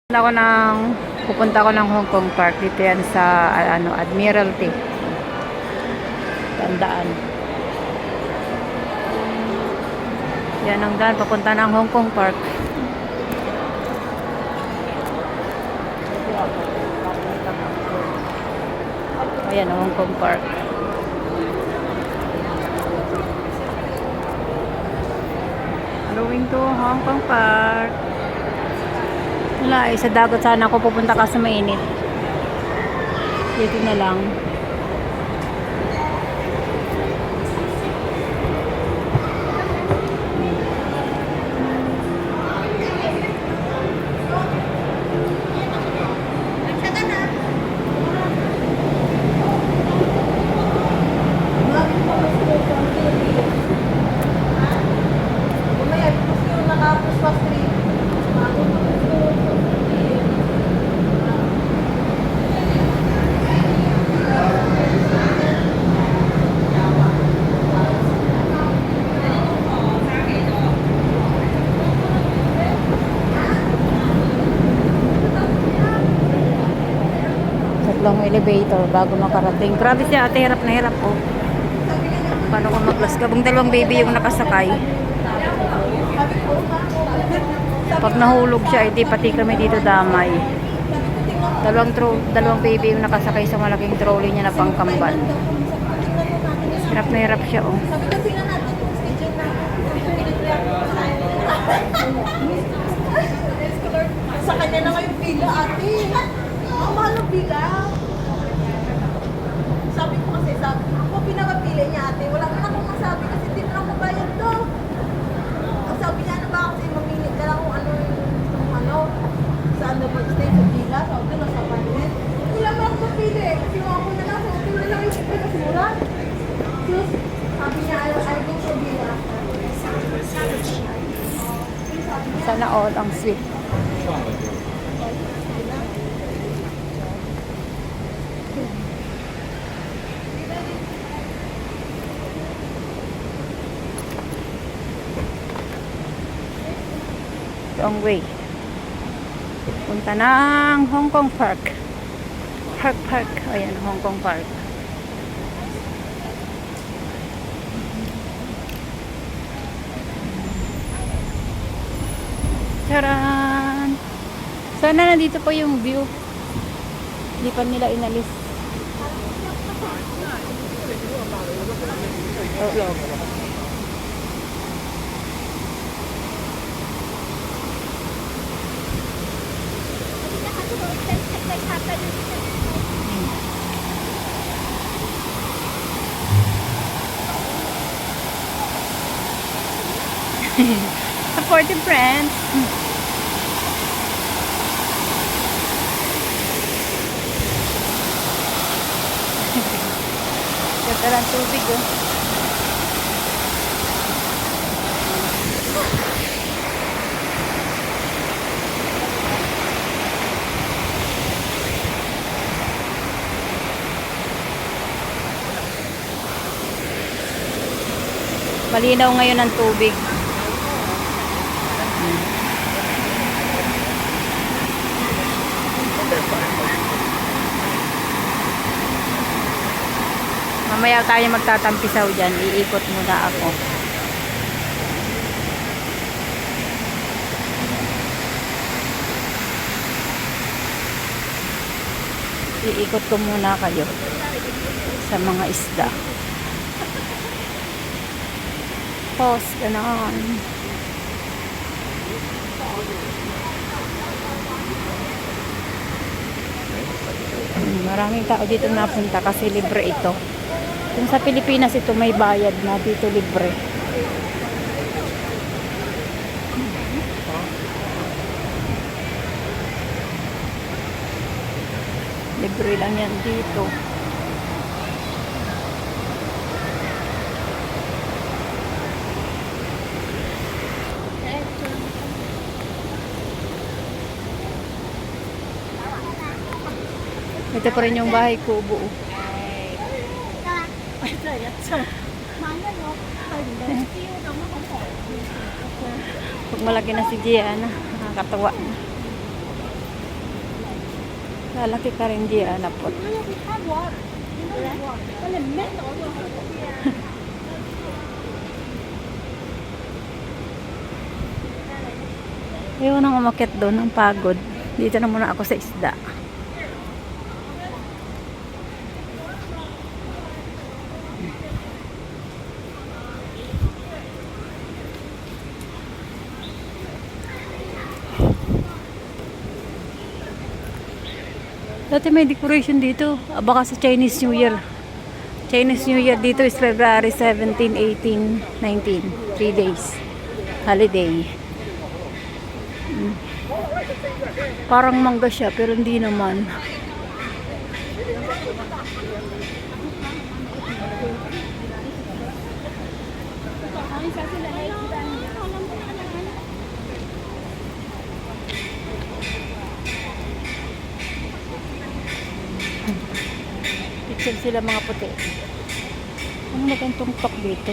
Pupunta ko ng Hong Kong Park dito yan sa Admiralty. Tandaan. Yan ang daan papunta ng Hong Kong Park. Ayan ang Hong Kong Park. Going to Hong Kong Park. Wala sa dagat sana ako pupunta kasi mainit. Dito na lang. Tatlong elevator bago makarating. Grabe siya ate, hirap na hirap po. Paano ko mag-class? Kabang dalawang baby yung nakasakay. Pag nahulog siya, hindi pati kami dito damay. Dalawang baby yung nakasakay sa malaking trolley niya na pangkamban. Hirap na hirap siya oh. Sa kanya na ngayong pila ate. Ang mahal ng pila. Sabi ko kasi, ako pinakapili niya ate. Wala man akong masabi kasi hindi na ako mabayad to. Ang sabi niya, ano ba kasi mamili ka lang kung saan na mag-stay sa pila. Sabi ko, nasa panit. Wala man akong mapili. Kasi ako na lang, so pila lang yung pila kasi mura. Sus, sabi niya, I go for pila. Sana all ang sweet. Long way. Punta ng Hong Kong Park. Park. Ayan, Hong Kong Park. Charan! Sana nandito po yung view. Hindi pa nila inalis. Supportive friends. Ganda lang tubig oh. Malinaw ngayon ang tubig. Mamaya tayo magtatampisaw dyan. Iikot muna ako. Iikot ko muna kayo sa mga isda. Pause, ganon. Maraming tao dito napunta kasi libre ito. Kung sa Pilipinas ito may bayad na, dito libre. Libre lang yan dito. Ito pa rin yung bahay kubo. Pag malaki na si Gian, nakakatawa na. Lalaki ka rin di anapot. Ayaw nang umakyat doon, ang pagod. Dito na muna ako sa isda. Dati may decoration dito. Baka sa Chinese New Year. Chinese New Year dito is February 17, 18, 19. 3 days. Holiday. Parang mangga siya pero hindi naman. Picture sila mga puti. Ano na kayong tungtok dito?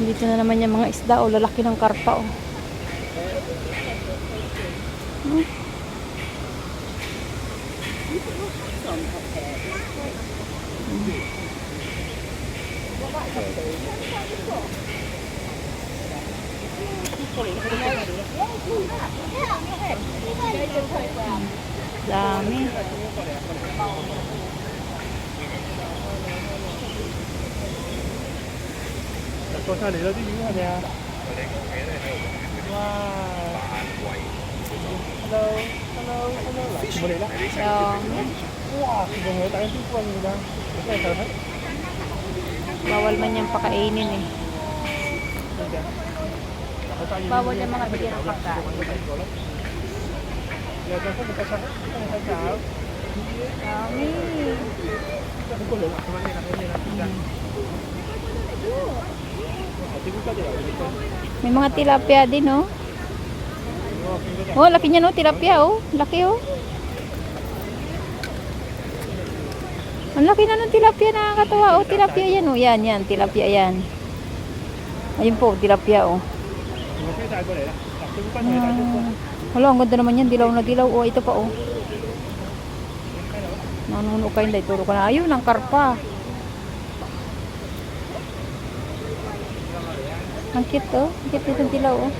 Dito na naman yung mga isda o lalaki ng karpa o. Dami. Có sao để nó đi đứng ở nhà. Wow. Hello, hello, hello. Lại đây đó. Wow, kung may tayo dito ang nila. Okay, sarap. Bawal man yung pakainin eh. Bawal yung mga bigyan ng pagkain. Dami. May mga tilapia din, oh. Oh, laki niya, no? Tilapia, oh. Laki, oh. Ang laki na ng tilapia, nakakatawa. Oh, tilapia yan, oh. Yan, yan. Tilapia yan. Ayun po, tilapia, oh. Wala, ang ganda naman yan. Dilaw na dilaw. Oh, ito pa, oh. Nanuno kayo, dahil turo ka na. Ayun, ang karpa. Ang cute, oh. Ang cute itong dilaw, oh.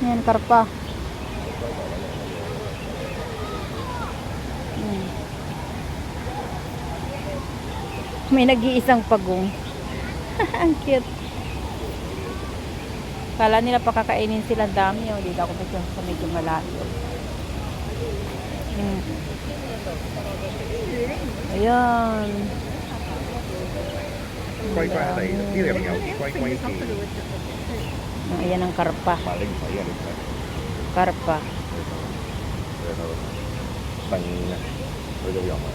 Yan, karpa. May nag-iisang pagong. Ang cute. Kala nila pakakainin sila dami. Oh. Dito ako sa medyo malayo. Ayan. Quay qua đây, tí là mình quay quay thì Ayan ang karpa. mà linh phải là Karpa. bằng tôi đâu dòng mà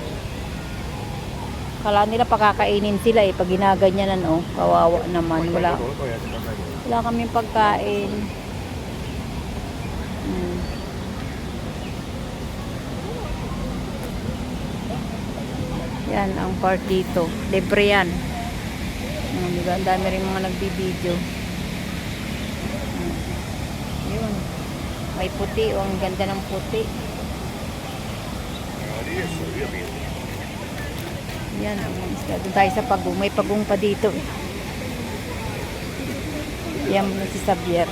Kala nila pakakainin sila eh. Pag ginaganyanan, oh. Kawawa naman. Wala kaming pagkain. Yan ang part dito. Libre yan. Diba? Ang dami rin mga nagbibideo. Yun. May puti. Oh, ang ganda ng puti. Yan ang mga isda. Doon tayo sa pagong. May pagong pa dito. Yan na si Xavier.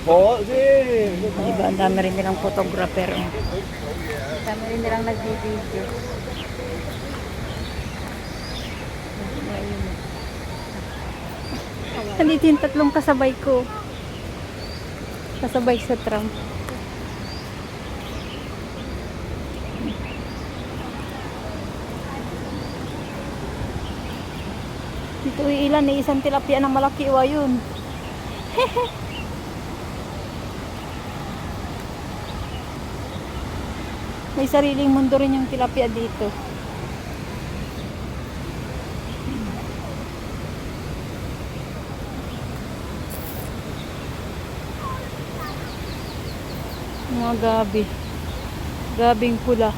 có chứ Diba? Ang dami rin nilang photographer. Oh. Ang dami rin nilang nagbibideo. Nandito yung tatlong kasabay ko. Kasabay sa tram. Dito ilan eh, isang tilapia na malaki o ayun. May sariling mundo rin yung tilapia dito. Mga gabi. Gabing pula.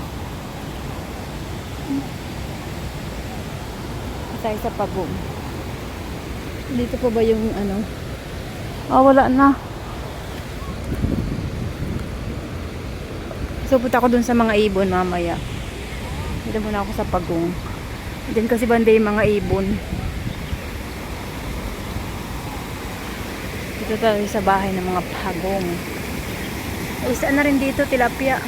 Tayo sa Pagong. Dito pa ba yung ano? Wala na. So, punta ako dun sa mga ibon mamaya. Dito muna ako sa Pagong. Diyan kasi banda yung mga ibon. Dito tayo sa bahay ng mga Pagong. Ay, isa na rin dito, tilapia.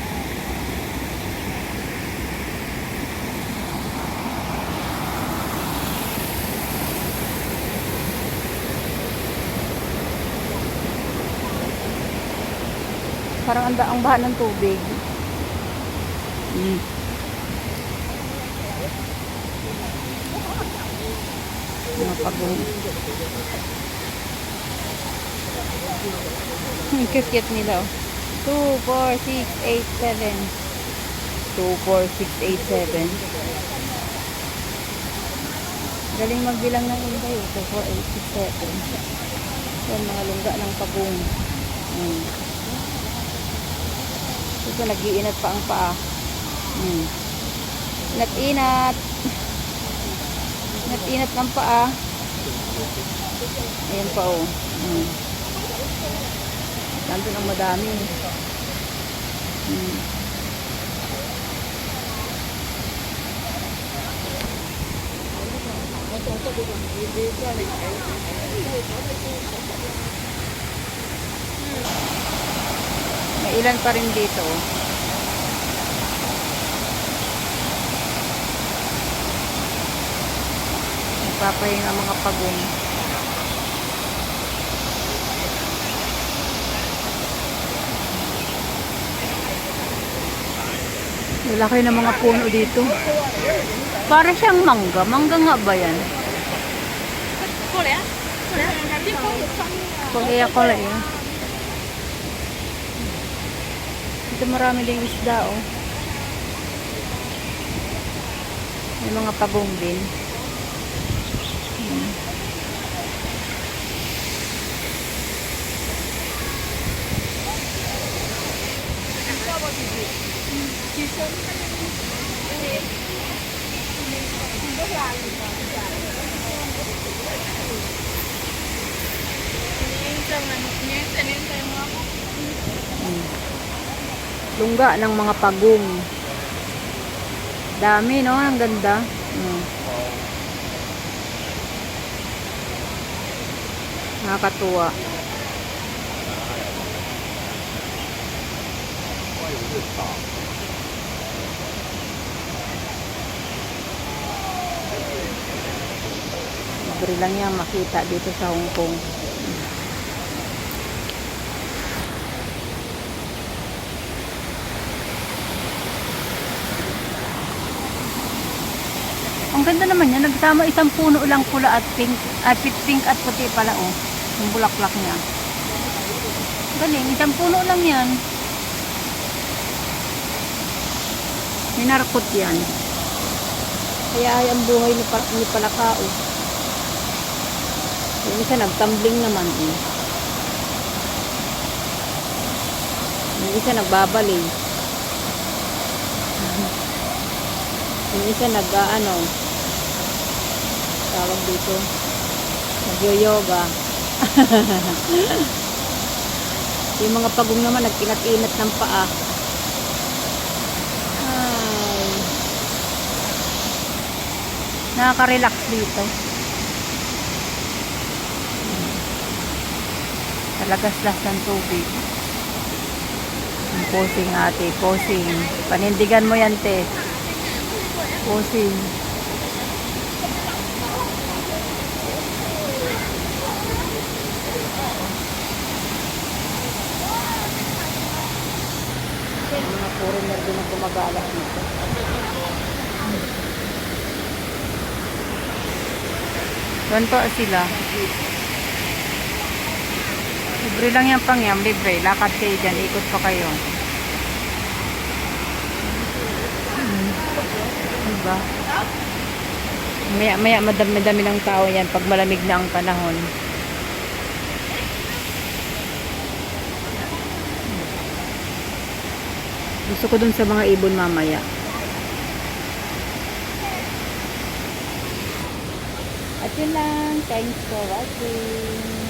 Parang ang baha ng tubig. Mga Pagong. Cute nila. 2, 4, 6, 8, 7. 2, 4, 6, 8, 7. Galing magbilang ng lungga yun. 2, 4, 8, 6, 7. Yan mga lungga ng Pagong. Ito nag-iinat pa ang paa. Inat-inat. Inat-inat ng paa. Ayan pa oh. Nandun ang madami. May ilan pa rin dito. Nagpapahinga mga Pagong. Lalaki ng mga puno dito. Para siyang mangga. Mangga nga ba yan? Korea. Dito marami ding isda oh. May mga Pagong din. Lungga ng mga Pagong. Dami no, ang ganda. Nakakatuwa. Libre lang yan makita dito sa Hong Kong. Ang ganda naman yan. Nagsama isang puno lang pula at pink. Pink at puti pala oh. Yung bulaklak niya. Galing. Isang puno lang yan. Minarkot yan. Kaya ay ang buhay ni Palakao. Yung isa nagtumbling naman eh. Yung isa nagbabalik. Yung isa tawag dito, nag-yoga. Yung mga Pagong naman nagkinat-inat ng paa. Ay, nakaka-relax dito. Talagaslas ng tubig. Posing ate, posing. Panindigan mo yan te. Posing. Mga foreigner din ang gumagala dito. Doon pa sila. Libre lang yung pangyam, libre. Lakad kayo dyan, ikot pa kayo. Diba? Maya madami ng tao yan pag malamig na ang panahon. Gusto ko dun sa mga ibon mamaya. At yun lang. Thanks for watching.